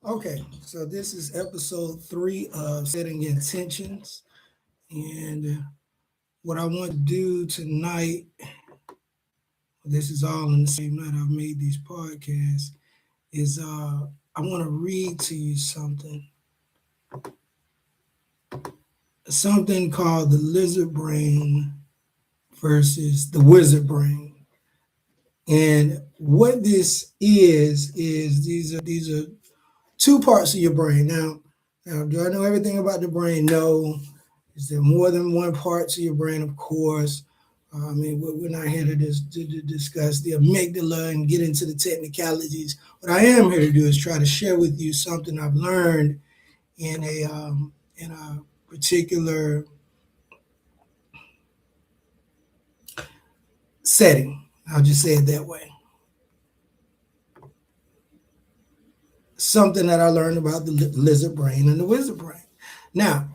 Okay, so this is episode 3 of Setting Intentions. And what I want to do tonight, this is all in the same night I've made these podcasts, is I want to read to you something called the lizard brain versus the wizard brain. And what this is these are two parts of your brain. Now, do I know everything about the brain? No. Is there more than one part to your brain? Of course. I mean, we're not here to discuss the amygdala and get into the technicalities. What I am here to do is try to share with you something I've learned in a particular setting. I'll just say it that way. Something that I learned about the lizard brain and the wizard brain. Now,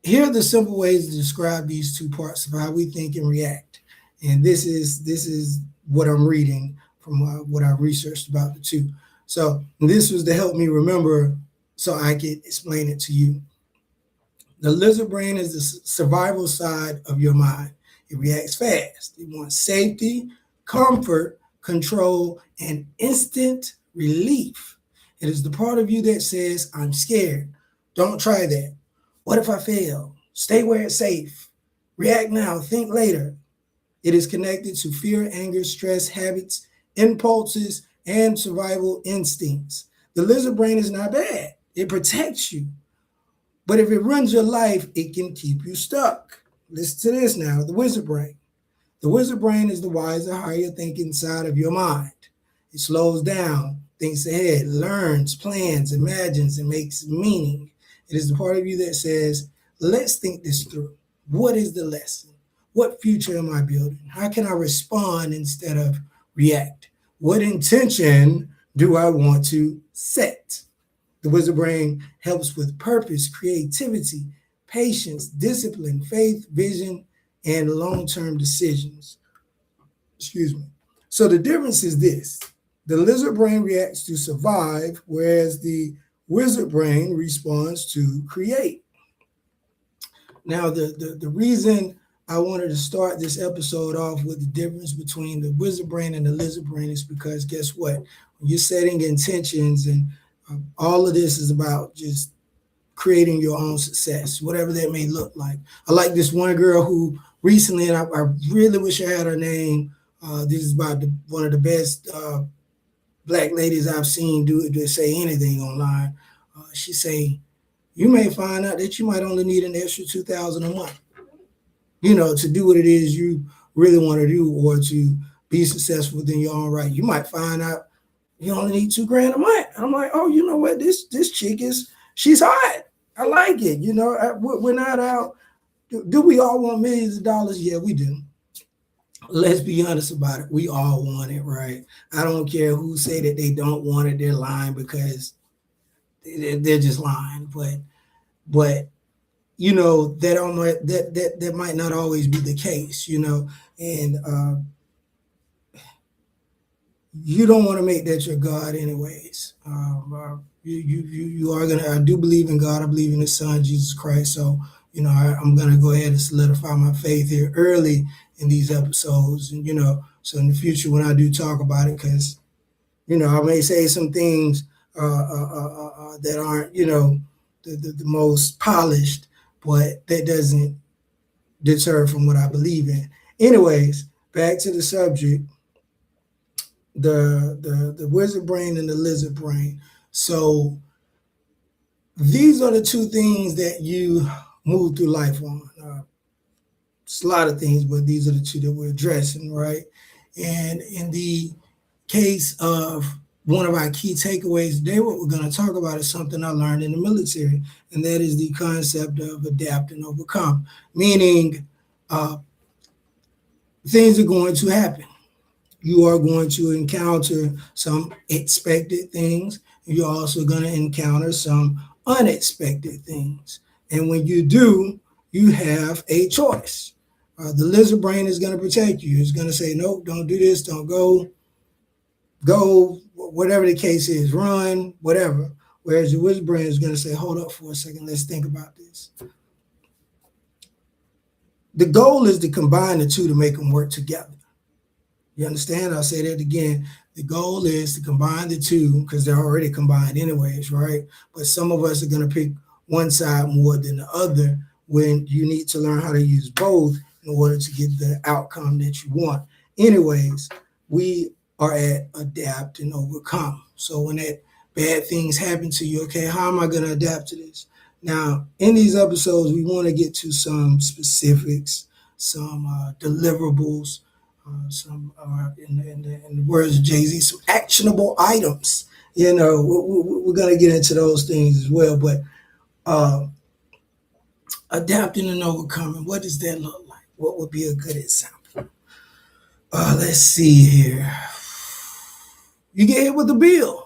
here are the simple ways to describe these two parts of how we think and react. And this is what I'm reading from what I researched about the two. So this was to help me remember so I could explain it to you. The lizard brain is the survival side of your mind. It reacts fast. It wants safety, comfort, control, and instant relief. It is the part of you that says, I'm scared. Don't try that. What if I fail? Stay where it's safe. React now, think later. It is connected to fear, anger, stress, habits, impulses, and survival instincts. The lizard brain is not bad. It protects you. But if it runs your life, it can keep you stuck. Listen to this now, the wizard brain. The wizard brain is the wiser, higher thinking side of your mind. It slows down, thinks ahead, learns, plans, imagines, and makes meaning. It is the part of you that says, let's think this through. What is the lesson? What future am I building? How can I respond instead of react? What intention do I want to set? The wizard brain helps with purpose, creativity, patience, discipline, faith, vision, and long-term decisions. Excuse me. So the difference is this. The lizard brain reacts to survive, whereas the wizard brain responds to create. Now, the reason I wanted to start this episode off with the difference between the wizard brain and the lizard brain is because guess what? When you're setting intentions and all of this is about just creating your own success, whatever that may look like. I like this one girl who recently, and I really wish I had her name. This is about one of the best black ladies I've seen do say anything online. She say, you may find out that you might only need an extra 2,000 a month, to do what it is you really want to do or to be successful within your own right. You might find out you only need 2 grand a month. I'm like, oh, you know what? This chick she's hot. I like it. We're not out. Do we all want millions of dollars? Yeah, we do. Let's be honest about it. We all want it, right? I don't care who say that they don't want it. They're lying because they're just lying. But that might not always be the case, and you don't want to make that your God anyways. You are gonna. I do believe in God. I believe in His Son Jesus Christ. So I'm gonna go ahead and solidify my faith here early in these episodes, and so in the future when I do talk about it, because I may say some things that aren't the most polished, but that doesn't deter from what I believe in. Anyways, back to the subject. The wizard brain and the lizard brain. So these are the two things that you move through life on. It's a lot of things, but these are the two that we're addressing, right? And in the case of one of our key takeaways today, what we're going to talk about is something I learned in the military, and that is the concept of adapt and overcome, meaning things are going to happen. You are going to encounter some expected things. You're also going to encounter some unexpected things. And when you do, you have a choice. The lizard brain is going to protect you. It's going to say, nope, don't do this, don't go, whatever the case is, run, whatever. Whereas your wizard brain is going to say, hold up for a second, let's think about this. The goal is to combine the two to make them work together. You understand? I'll say that again. The goal is to combine the two because they're already combined anyways, right? But some of us are going to pick one side more than the other when you need to learn how to use both in order to get the outcome that you want. Anyways, we are at adapt and overcome. So when that bad things happen to you, okay, how am I going to adapt to this? Now, in these episodes, we want to get to some specifics, some deliverables, some, in the words of Jay-Z, some actionable items. You know, we're going to get into those things as well. But adapting and overcoming, what does that look like? What would be a good example? Let's see here. You get hit with a bill.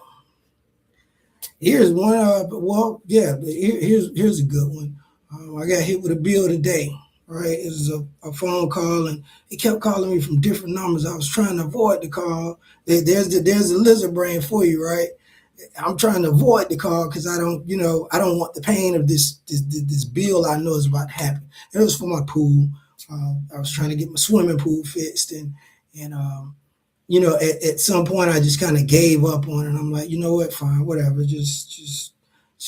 Here's one. Here's a good one. I got hit with a bill today. Right, it was a phone call, and he kept calling me from different numbers. I was trying to avoid the call. There's the lizard brain for you, right? I'm trying to avoid the call because I don't want the pain of this bill I know is about to happen. It was for my pool. I was trying to get my swimming pool fixed, and at some point I just kind of gave up on it. I'm like, you know what, fine, whatever, just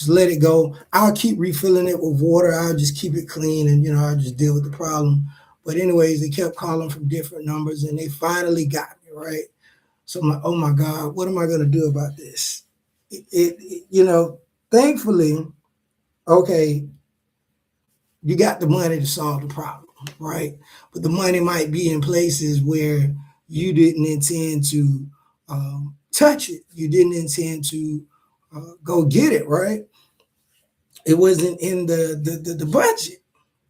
let it go. I'll keep refilling it with water. I'll just keep it clean, and I'll just deal with the problem. But anyways, they kept calling from different numbers, and they finally got me, right? So I'm like, oh my God, what am I gonna do about this? Thankfully, okay, you got the money to solve the problem, right? But the money might be in places where you didn't intend to touch it. You didn't intend to go get it, right? It wasn't in the budget.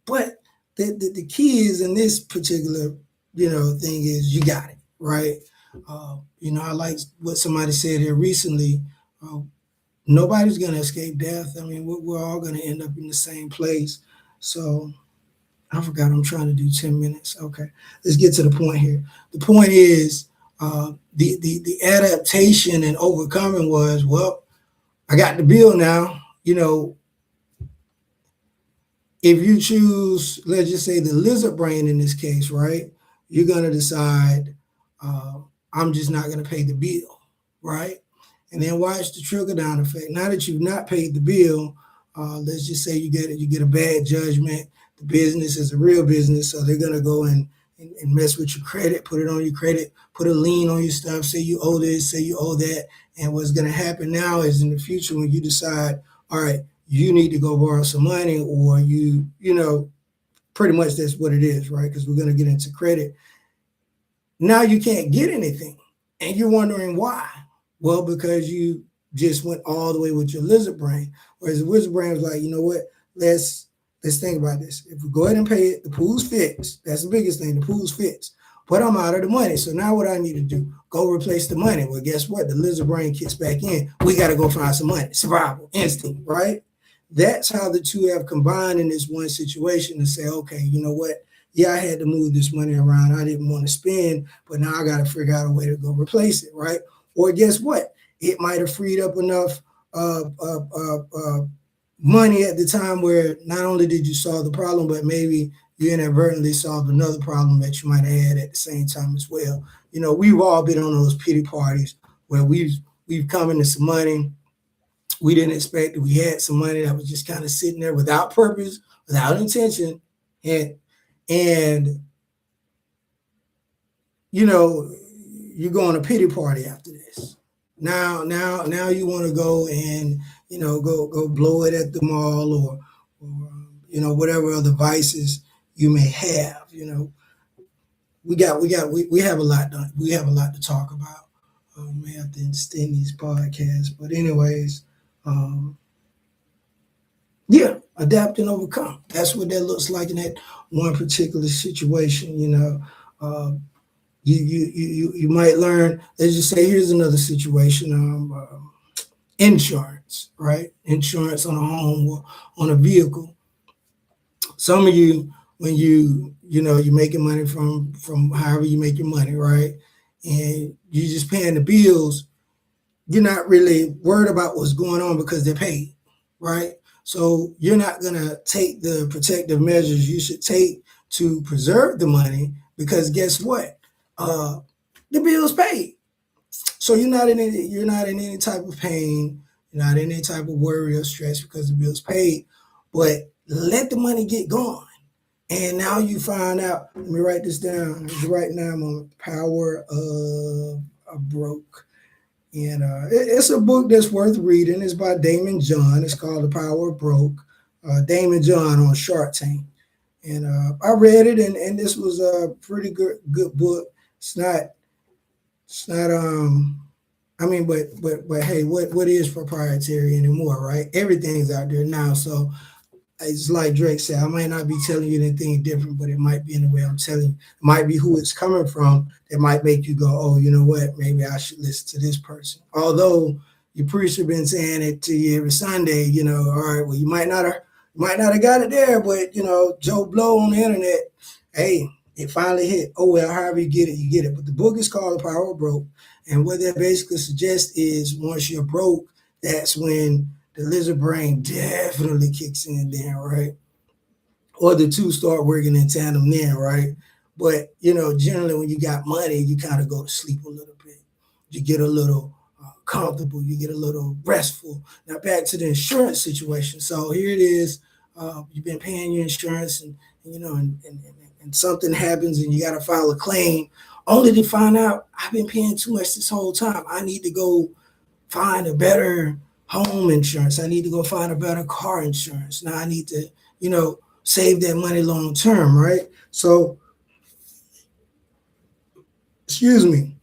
But the key is in this particular, thing is you got it, right? I like what somebody said here recently. Nobody's going to escape death. I mean, we're all going to end up in the same place. So I forgot I'm trying to do 10 minutes. Okay, let's get to the point here. The point is the adaptation and overcoming was, well, I got the bill now. If you choose, let's just say the lizard brain in this case, right? You're going to decide, I'm just not going to pay the bill, right? And then watch the trickle down effect. Now that you've not paid the bill, let's just say you get a bad judgment. The business is a real business, so they're going to go and mess with your credit, put it on your credit, put a lien on your stuff, say you owe this, say you owe that. And what's going to happen now is in the future when you decide, all right, you need to go borrow some money, or pretty much that's what it is, right? Because we're going to get into credit. Now you can't get anything, and you're wondering why. Well, because you just went all the way with your lizard brain, whereas the wizard brain was like, you know what? Let's think about this. If we go ahead and pay it, the pool's fixed. That's the biggest thing. The pool's fixed. But I'm out of the money. So now what I need to do? Go replace the money. Well, guess what? The lizard brain kicks back in. We got to go find some money. Survival, instinct, right? That's how the two have combined in this one situation to say, okay, you know what? Yeah, I had to move this money around. I didn't want to spend, but now I got to figure out a way to go replace it, right? Or guess what? It might have freed up enough money at the time where not only did you solve the problem, but maybe you inadvertently solved another problem that you might have had at the same time as well. We've all been on those pity parties where we've come into some money. We didn't expect it. We had some money that was just kind of sitting there without purpose, without intention. And you go on a pity party after this. Now you want to go and, go blow it at the mall or whatever other vices you may have. We have a lot done. We have a lot to talk about. May have to extend these podcasts, but anyways, adapt and overcome. That's what that looks like in that one particular situation. You might learn. Let's just say here's another situation. Insurance, right? Insurance on a home or on a vehicle. Some of you, when you're making money from however you make your money, right? And you're just paying the bills. you're not really worried about what's going on because they're paid, right? So you're not going to take the protective measures you should take to preserve the money because guess what? Uh, the bill's paid. So you're not in any type of pain, you're not in any type of worry or stress because the bill's paid. But let the money get gone. And now you find out, let me write this down. Right now I'm on the power of a broke. And it's a book that's worth reading. It's by Damon John. It's called The Power of Broke. Damon John on Shark Tank. And I read it, and this was a pretty good book. It's not it's not I mean, but hey, what is proprietary anymore, right? Everything's out there now. So it's like Drake said, I might not be telling you anything different, but it might be in the way I'm telling you. It might be who it's coming from that might make you go, oh, you know what? Maybe I should listen to this person. Although your preacher been saying it to you every Sunday, all right, well, you might not have got it there, but Joe Blow on the internet, hey, it finally hit. Oh well, however you get it, you get it. But the book is called The Power of Broke. And what that basically suggests is once you're broke, that's when the lizard brain definitely kicks in then, right? Or the two start working in tandem then, right? But generally when you got money, you kind of go to sleep a little bit. You get a little comfortable. You get a little restful. Now back to the insurance situation. So here it is. You've been paying your insurance, and something happens, and you got to file a claim, only to find out I've been paying too much this whole time. I need to go find a better home insurance. I need to go find a better car insurance. Now I need to, save that money long term, right? So, excuse me.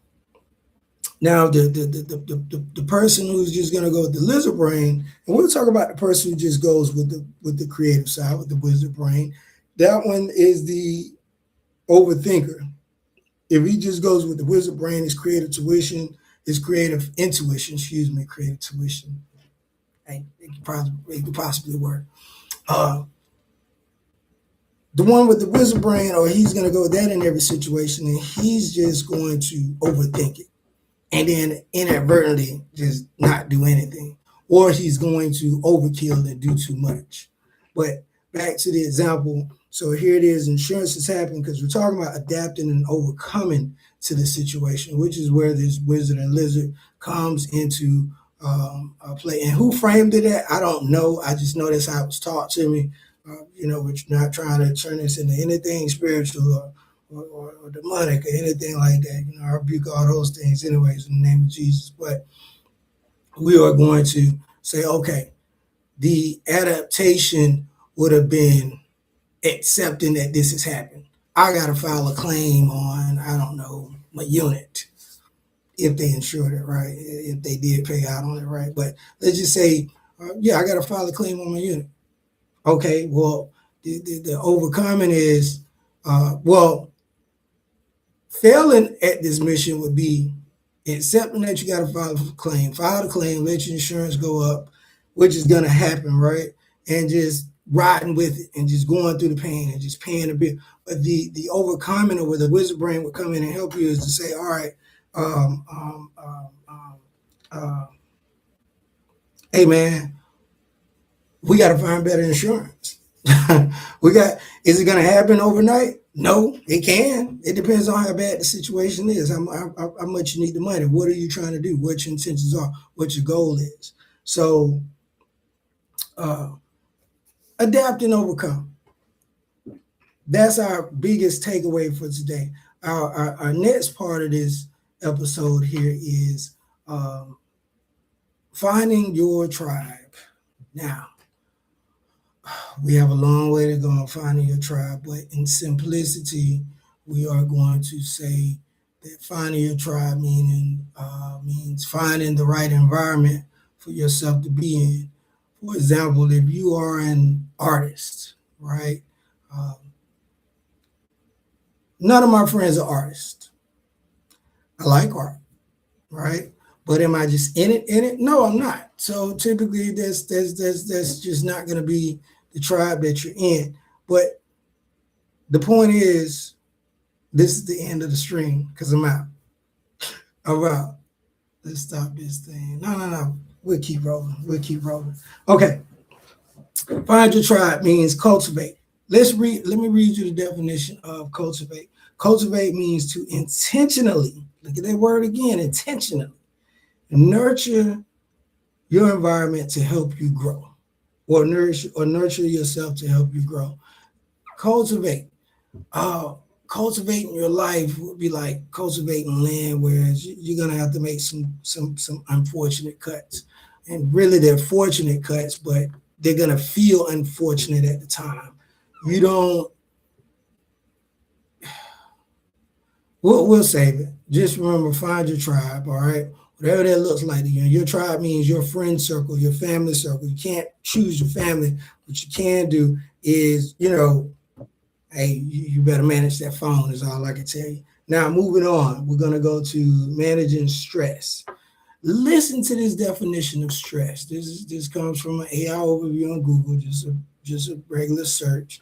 Now the person who's just gonna go with the lizard brain, and we'll talk about the person who just goes with the creative side, with the wizard brain. That one is the overthinker. If he just goes with the wizard brain, his creative tuition, his creative intuition, creative tuition. It could possibly work. Uh, the one with the wizard brain, or he's going to go with that in every situation, and he's just going to overthink it and then inadvertently just not do anything, or he's going to overkill and do too much. But back to the example. So here it is, insurance is happening because we're talking about adapting and overcoming to the situation, which is where this wizard and lizard comes into play. And who framed it at, I don't know. I just know that's how it was taught to me. We're not trying to turn this into anything spiritual or demonic or anything like that. I rebuke all those things anyways in the name of Jesus. But we are going to say, okay, the adaptation would have been accepting that this has happened. I got to file a claim on, I don't know, my unit if they insured it, right? If they did pay out on it, right? But let's just say, yeah, I got to file a claim on my unit. Okay, well, the overcoming is, failing at this mission would be accepting that you got to file the claim, let your insurance go up, which is going to happen, right? And just riding with it and just going through the pain and just paying a bit. But the overcoming, or where the wizard brain would come in and help you, is to say, all right, um, um, um, um, uh, hey man, we got to find better insurance. Is it going to happen overnight? No, it can. It depends on how bad the situation is, how much you need the money. What are you trying to do? What your intentions are, what your goal is. So, uh, adapt and overcome. That's our biggest takeaway for today. Our next part of this episode here is finding your tribe. Now, we have a long way to go on finding your tribe, but in simplicity, we are going to say that finding your tribe means finding the right environment for yourself to be in. For example, if you are an artist, right? Um, None of my friends are artists. I like art, right? But am I just in it? In it? No, I'm not. So typically, that's just not going to be the tribe that you're in. But the point is, this is the end of the stream because I'm out. I'm out. Let's stop this thing. No. We'll keep rolling. We'll keep rolling. Okay. Find your tribe means cultivate. Let me read you the definition of cultivate. Cultivate means to intentionally, look at that word again, intentionally nurture your environment to help you grow. Or nurture yourself to help you grow. Cultivate. Uh, Cultivating your life would be like cultivating land, whereas you're gonna have to make some unfortunate cuts, and really they're fortunate cuts, but they're gonna feel unfortunate at the time. You don't. We'll save it. Just remember, find your tribe. All right, whatever that looks like to you. Your tribe means your friend circle, your family circle. You can't choose your family. What you can do is, hey, you better manage that phone, is all I can tell you. Now, moving on, we're going to go to managing stress. Listen to this definition of stress. This comes from an AI overview on Google, just a regular search.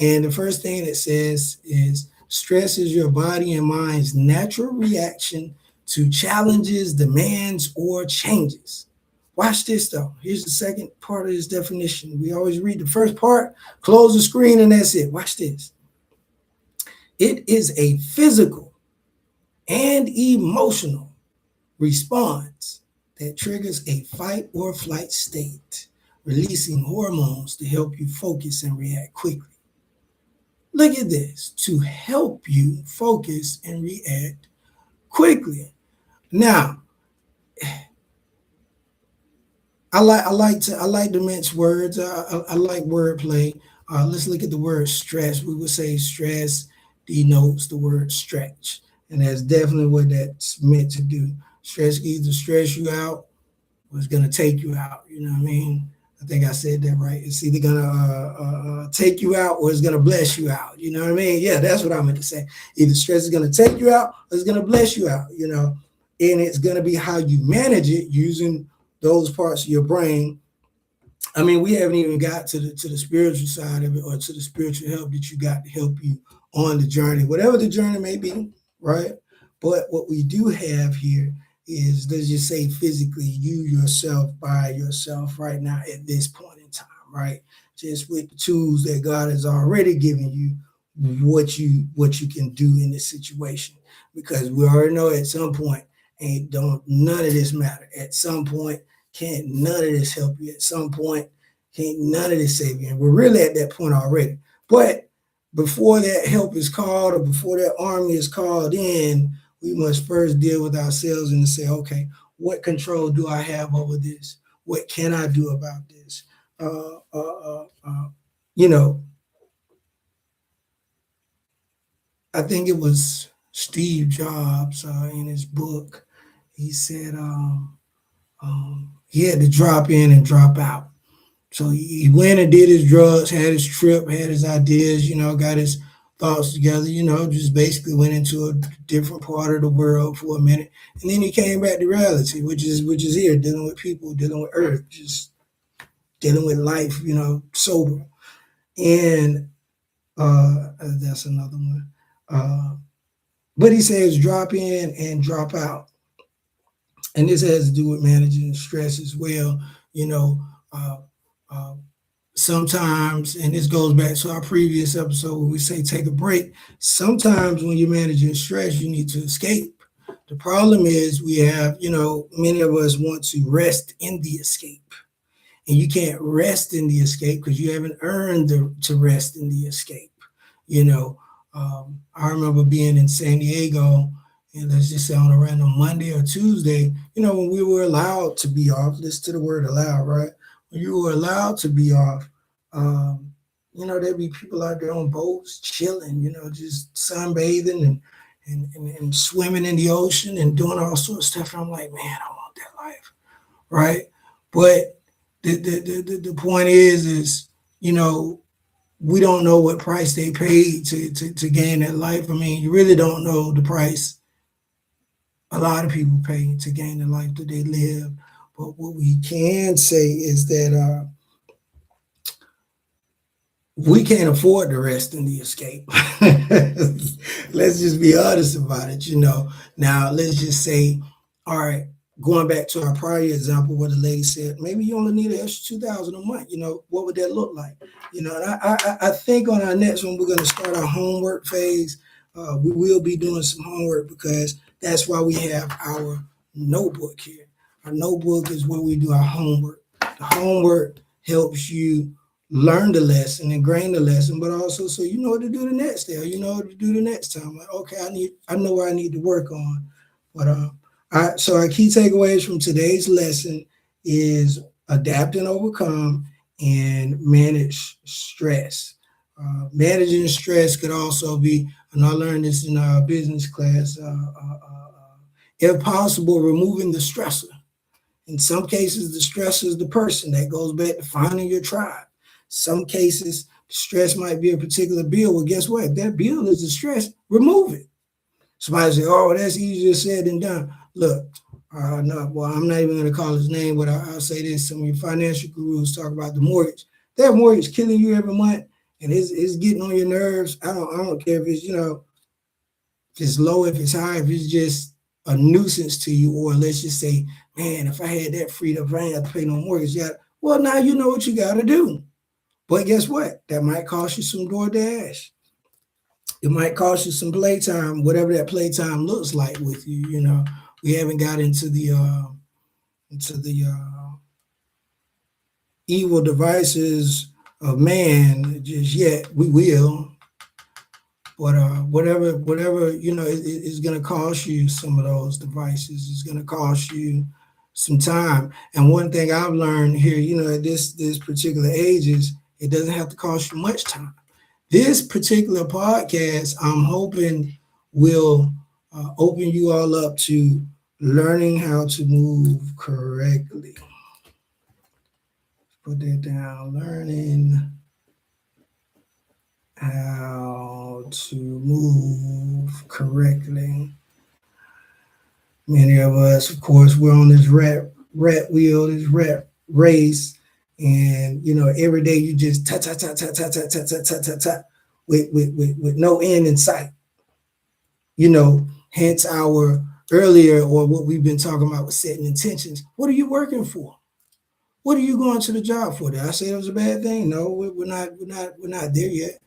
And the first thing it says is stress is your body and mind's natural reaction to challenges, demands, or changes. Watch this though. Here's the second part of this definition. We always read the first part, close the screen, and that's it. Watch this. It is a physical and emotional response that triggers a fight or flight state, releasing hormones to help you focus and react quickly. Look at this, to help you focus and react quickly. Now, I like to mince words. I like wordplay. Let's look at the word stress. We would say stress denotes the word stretch, and that's definitely what that's meant to do. Stress can either stress you out or it's gonna take you out. You know what I mean? I think I said that right. It's either gonna take you out or it's gonna bless you out. You know what I mean? Yeah, that's what I meant to say. Either stress is gonna take you out or it's gonna bless you out. And it's gonna be how you manage it using those parts of your brain. I mean, we haven't even got to the spiritual side of it, or to the spiritual help that you got to help you on the journey, whatever the journey may be, right? But what we do have here is, let's just say physically, you yourself by yourself right now at this point in time, right? Just with the tools that God has already given you, what you can do in this situation, because we already know at some point ain't don't none of this matter. At some point, can't none of this help you. At some point, can't none of this save you. And we're really at that point already. But before that help is called, or before that army is called in, we must first deal with ourselves and say, okay, what control do I have over this? What can I do about this? You know, I think it was Steve Jobs in his book. He said he had to drop in and drop out. So he went and did his drugs, had his trip, had his ideas, got his thoughts together, just basically went into a different part of the world for a minute. And then he came back to reality, which is here, dealing with people, dealing with earth, just dealing with life, sober. And that's another one. But he says drop in and drop out. And this has to do with managing stress as well. You know, uh, uh, Sometimes, and this goes back to our previous episode where we say take a break. Sometimes when you're managing stress, you need to escape. The problem is we have, many of us want to rest in the escape. And you can't rest in the escape because you haven't earned to rest in the escape. You know, I remember being in San Diego, and let's just say on a random Monday or Tuesday, when we were allowed to be off, listen to the word allowed, right? When you were allowed to be off, there'd be people out there on boats chilling, just sunbathing and swimming in the ocean and doing all sorts of stuff. And I'm like, man, I want that life, right? But the point is, we don't know what price they paid to gain that life. I mean, you really don't know the price a lot of people pay to gain the life that they live. But what we can say is that we can't afford the rest in the escape. Let's just be honest about it. Now, let's just say, all right, going back to our prior example where the lady said, maybe you only need an extra 2,000 a month. What would that look like? And I think on our next one, we're going to start our homework phase. We will be doing some homework because that's why we have our notebook here. Our notebook is where we do our homework. The homework helps you learn the lesson, ingrain the lesson, but also so you know what to do the next day, or you know what to do the next time. Like, okay, I know where I need to work on. But so our key takeaways from today's lesson is adapt and overcome and manage stress. Managing stress could also be, and I learned this in our business class, if possible, removing the stressor. In some cases, the stressor is the person. That goes back to finding your tribe. Some cases, stress might be a particular bill. Well, guess what? If that bill is the stress, remove it. Somebody say, "Oh, that's easier said than done." Look, no, well, I'm not even going to call his name, but I'll say this: some of your financial gurus talk about the mortgage. That mortgage killing you every month, and it's getting on your nerves. I don't care if it's if it's low, if it's high, if it's just a nuisance to you, or let's just say, man, if I had that freedom, if I ain't have to pay no mortgage yet. Well, now you know what you got to do. But guess what? That might cost you some DoorDash. It might cost you some playtime, whatever that playtime looks like with you. We haven't got into the evil devices of man just yet. We will, but whatever is going to cost you some of those devices. It's going to cost you some time. And one thing I've learned here, at this particular age is it doesn't have to cost you much time. This particular podcast, I'm hoping, will open you all up to learning how to move correctly. Put that down. Learning how to move correctly. Many of us, of course, we're on this rat wheel, this rat race, and every day you just ta ta ta ta ta ta ta ta ta ta ta with no end in sight. Hence our earlier, or what we've been talking about with setting intentions. What are you working for? What are you going to the job for? Did I say that was a bad thing? No, we're not there yet.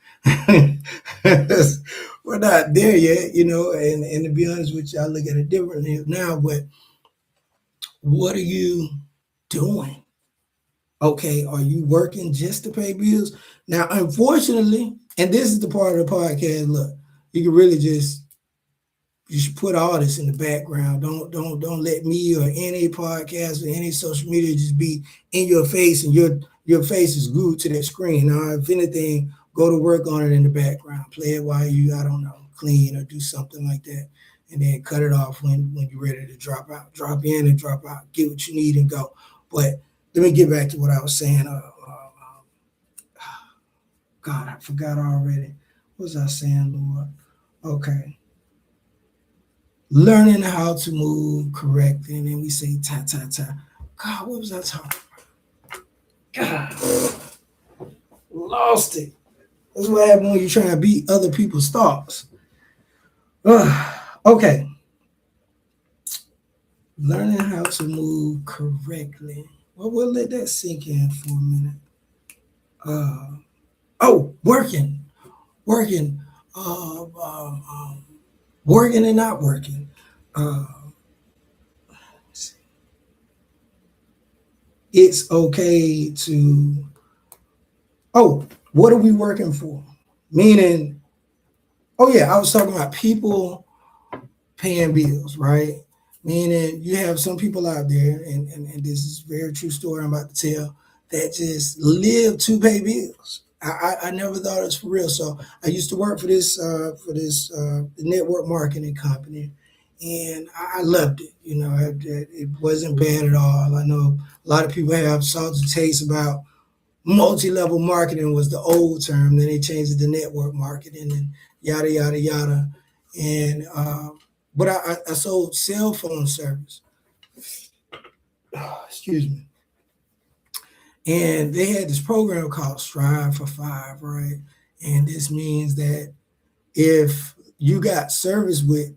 We're not there yet, and to be honest with you, I look at it differently now, but what are you doing? Okay, are you working just to pay bills? Now, unfortunately, and this is the part of the podcast, look, you can really you should put all this in the background. Don't let me or any podcast or any social media just be in your face and your face is glued to that screen. Now, if anything, go to work on it in the background. Play it while you, I don't know, clean or do something like that. And then cut it off when you're ready to drop out. Drop in and drop out. Get what you need and go. But let me get back to what I was saying. God, I forgot already. What was I saying, Lord? Okay. Learning how to move correctly. And then we say ta ta ta. God, what was I talking about? God, lost it. That's what happens when you're trying to beat other people's thoughts. Okay. Learning how to move correctly. Well, we'll let that sink in for a minute. Working. Working and not working. It's okay to, what are we working for? Meaning, I was talking about people paying bills, right? Meaning you have some people out there, and this is a very true story I'm about to tell, that just live to pay bills. I never thought it was for real. So I used to work for this network marketing company, and I loved it. It wasn't bad at all. I know a lot of people have salty taste about multi-level marketing was the old term. Then they changed it to network marketing and yada yada yada. And but I sold cell phone service. Excuse me. And they had this program called Strive for Five, right? And this means that if you got service with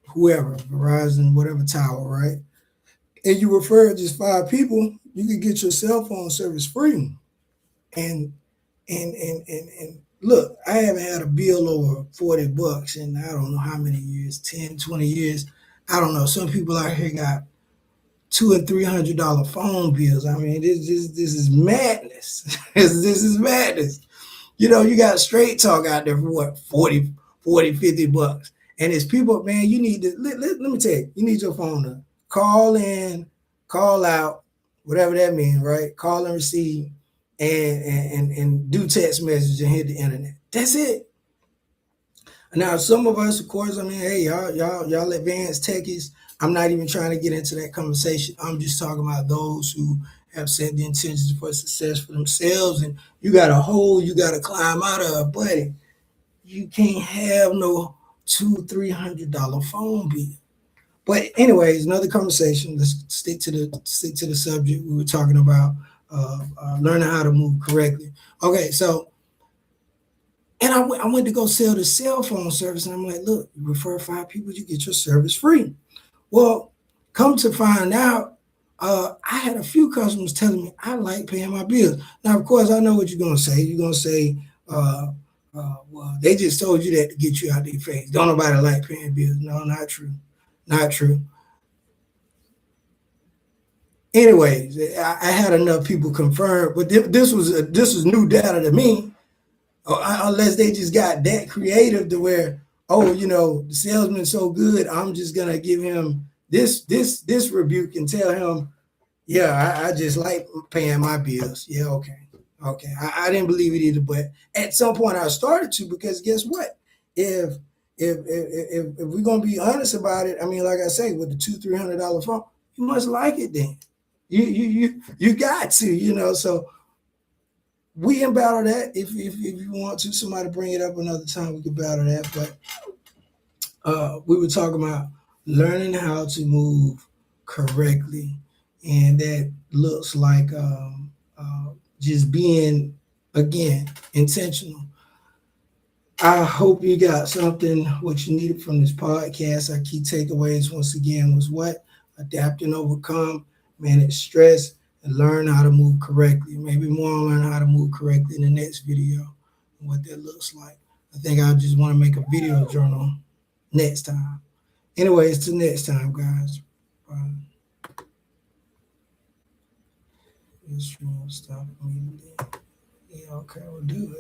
whoever, Verizon, whatever tower, right? and you refer just 5 people, you can get your cell phone service free. And and look, I haven't had a bill over $40 in I don't know how many years, 10, 20 years. I don't know. Some people out here got $200 and $300 phone bills. I mean, this is madness. This is madness. You know, you got straight talk out there for what, 50 bucks. And it's people, man, you need to, let me tell you, you need your phone to call in, call out, whatever that means, right? Call and receive and do text message and hit the internet. That's it. Now, some of us, of course, I mean, hey, y'all advanced techies. I'm not even trying to get into that conversation. I'm just talking about those who have set the intentions for success for themselves, and you got a hole you got to climb out of, buddy. You can't have no $200-300 phone bill. But anyways, another conversation. Let's stick to the subject we were talking about. Learning how to move correctly. Okay, so and I went to go sell the cell phone service, and I'm like, look, you refer 5 people, you get your service free. Well, come to find out, I had a few customers telling me I like paying my bills. Now, of course, I know what you're gonna say. You're gonna say, well, they just told you that to get you out their face. Don't nobody like paying bills. No, not true. Not true. Anyways, I had enough people confirm, but this was new data to me. Unless they just got that creative to where, oh, the salesman's so good, I'm just gonna give him this rebuke and tell him, yeah, I just like paying my bills. Yeah, okay. I didn't believe it either, but at some point I started to, because guess what? If if we're gonna be honest about it, I mean, like I say, with the $200-300 phone, you must like it then. You got to, so we can battle that if you want to. Somebody bring it up another time, we can battle that. But we were talking about learning how to move correctly, and that looks like just being, again, intentional. I hope you got something what you needed from this podcast. Our key takeaways once again was what? Adapt and overcome, manage stress, and learn how to move correctly. Maybe more on learn how to move correctly in the next video and what that looks like. I think I just want to make a video journal next time. Anyways, till next time, guys. Bye. This stop me. Yeah, okay, we'll do it.